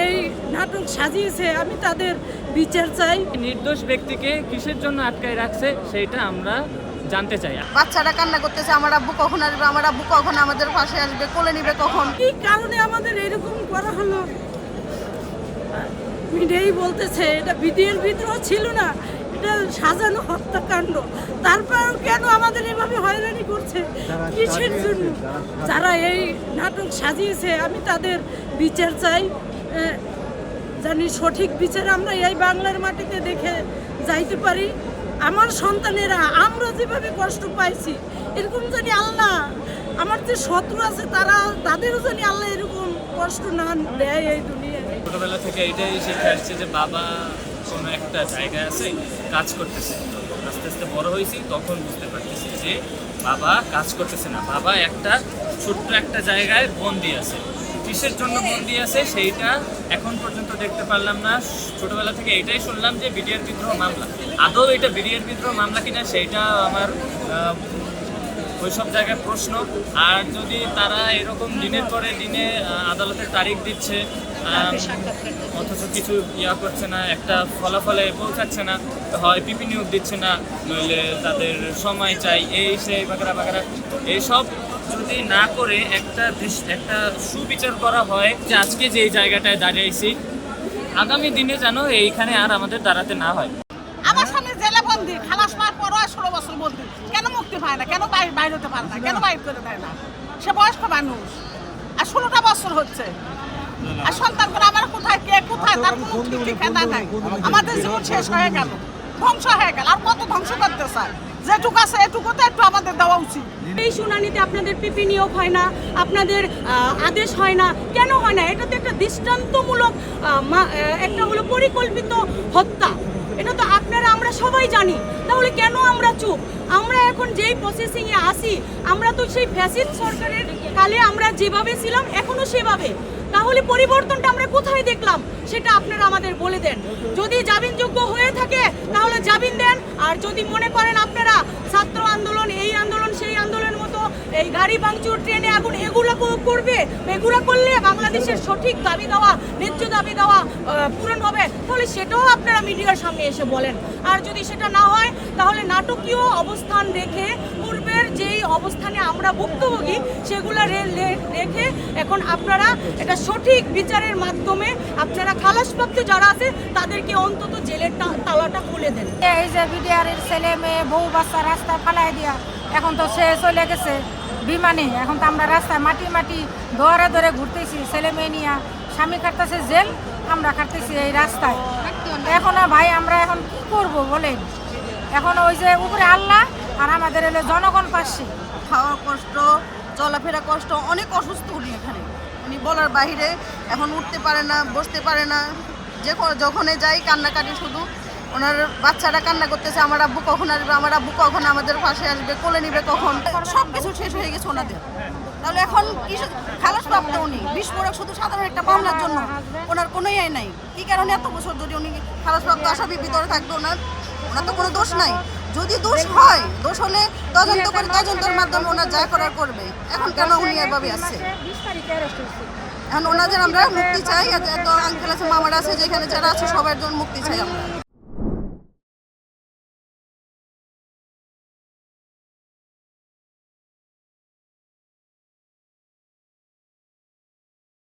এই নাটক সাজিয়েছে আমি তাদের বিচার চাই। নির্দোষ ব্যক্তিকে কিসের জন্য আটকায় রাখছে সেটা আমরা জানতে চাই। বাচ্চারা কান্না করতেছে, আমার আব্বু কখন আসবে, আমার আব্বু কখন আমাদের পাশে আসবে, কোলে নিবে কখন। কি কারণে আমাদের এরকম করা হলো? মিডিয়াই বলতেছে এটা বিডিএর বিদ্রোহ ছিল না, এটা সাজানো হত্যাকাণ্ড। তারপর কেন আমাদের এভাবে হয়রানি করছে, কিসের জন্য? যারা এই নাটক সাজিয়েছে আমি তাদের বিচার চাই। জানি সঠিক বিচার আমরা এই বাংলার মাটিতে দেখে যাইতে পারি। আমার সন্তানেরা আমরা যেভাবে কষ্ট পাইছি এরকম জানি আল্লাহ, আমার যে শত্রু আছে তাদেরও জানি আল্লাহ এরকম কষ্ট না দেয় এই দুনিয়ায়। ছোটবেলা থেকে এটাই শিখে আসছে যে বাবা কোনো একটা জায়গায় আছে, কাজ করতেছে। আস্তে আস্তে বড় হয়েছি তখন বুঝতে পারতেছি যে বাবা কাজ করতেছে না, বাবা একটা ছোট্ট একটা জায়গায় বন্দি আছে। কিসের জন্য বন্দি আছে সেইটা এখন পর্যন্ত দেখতে পারলাম না। ছোটবেলা থেকে এটাই শুনলাম যে বিডিআর বিদ্রোহ মামলা। আদৌ এটা বিডিআর বিদ্রোহ মামলা কিনা সেইটা আমার ওইসব জায়গায় প্রশ্ন। আর যদি তারা এরকম দিনের পরে দিনে আদালতের তারিখ দিচ্ছে অথচ কিছু করছে না, একটা ফলাফলে পৌঁছাচ্ছে না, হয় পিপি নিয়োগ দিচ্ছে না, নইলে তাদের সময় চাই, এই সেই বাগারা বাগারা, এইসব যদি না করে একটা সুবিচার করা হয় যে আজকে যে জায়গাটায় দাঁড়িয়েছি আগামী দিনে যেন এইখানে আর আমাদের দাঁড়াতে না হয়। আমার সামনে জেলে বন্দি, খালাস পাওয়ার পরও 16 বছর বন্দি, কেন মুক্তি পায় না, কেন বাইরে হতে পারে না, কেন বাইর করে দেয় না? সে বয়স্ক মানুষ আর 16টা বছর হচ্ছে, আর সন্তান করে আমার কোথায় কে কোথায় তার কোনো ঠিকানা নাই। আমাদের জীবন শেষ হয়ে গেল, ধ্বংস হয়ে গেল, আর কত ধ্বংস করতে চায়? যেটুকু আছে এটুকু তো একটু আমাদের দেওয়া উচিত। এই শুনানিতে আপনাদের পিপি নিয়োগ হয় না, আপনাদের আদেশ হয় না, কেন হয় না? এটা তো একটা দৃষ্টান্তমূলক একটা হলো পরিকল্পিত হত্যা। এটা তো আপনারা আমরা সবাই জানি, তাহলে কেন আমরা চুপ? আমরা এখন যেই প্রসেসিংয়ে আসি আমরা তো সেই ফ্যাসিস্ট সরকারের কালে আমরা যেভাবে ছিলাম এখনো সেভাবে। তাহলে পরিবর্তনটা আমরা কোথায় দেখলাম সেটা আপনারা আমাদের বলে দেন। যদি জামিনযোগ্য হয়ে থাকে তাহলে জামিন দেন, আর যদি মনে করেন আপনারা ছাত্র আন্দোলন, এই আন্দোলন, সেই আন্দোলনের মতো এই গাড়ি ভাঙচুর, ট্রেনে আগুন, এগুলো করবে, এগুলো করলে বাংলাদেশের সঠিক দাবি দেওয়া, ন্যায্য দাবি দেওয়া পূরণ হবে, তাহলে সেটাও আপনারা মিডিয়ার সামনে এসে বলেন। আর যদি সেটা না হয় তাহলে নাটকীয় অবস্থান রেখে পূর্বের যেই অবস্থানে আমরা ভুক্তভোগী সেগুলো রেখে এখন আপনারা এটা সঠিক বিচারের মাধ্যমে আপনারা খালাসপ্রাপ্ত যারা আছে তাদেরকে অন্তত জেলের তালাটা খুলে দেন। এই যে বিডিআরের ছেলে মেয়ে বউ বাচ্চা রাস্তায় ফালাই দিয়া এখন তো সে চলে গেছে বিমানে, এখন তো আমরা রাস্তায় মাটি মাটি ধরে ধরে ঘুরতেছি, ছেলে মেয়ে নিয়ে, স্বামী কাটতেছে জেল, আমরা কাটতেছি এই রাস্তায়। এখন ভাই আমরা এখন কি করব বলেন? এখন ওই যে উপরে আল্লাহ আর আমাদের এলে জনগণ পাশে। খাওয়ার কষ্ট, চলাফেরা কষ্ট, অনেক অসুস্থ উনি এখানে, উনি বলার বাইরে। এখন উঠতে পারে না, বসতে পারে না, যখনই যাই কান্নাকাটি শুধু। ওনার বাচ্চারা কান্না করতেছে, আমার আব্বু কখন আসবে, আমার আব্বু কখন আমাদের পাশে আসবে, কোলে নিবে কখন। সব কিছু শেষ হয়ে গেছে ওনাদের। তাহলে এখন কি খালাস প্রাপ্ত উনি বিস্ফোরক শুধু সাধারণ একটা মামলার জন্য ওনার কোনো ইয়ে নাই। কি কারণে এত বছর যদি উনি খালাস প্রাপ্ত আসামির ভিতরে থাকবে? ওনার তো কোনো দোষ নাই। যদি দোষ হয়, দোষ হলে তদন্ত করে তদন্তের মাধ্যমে ওনার যা করার করবে। এখন কেন উনি এভাবে আসছে? এখন ওনাদের আমরা মুক্তি চাই। এত আঙ্কেল আছে, মামারা আছে, যেখানে যারা আছে সবার জন্য মুক্তি চাই আমরা।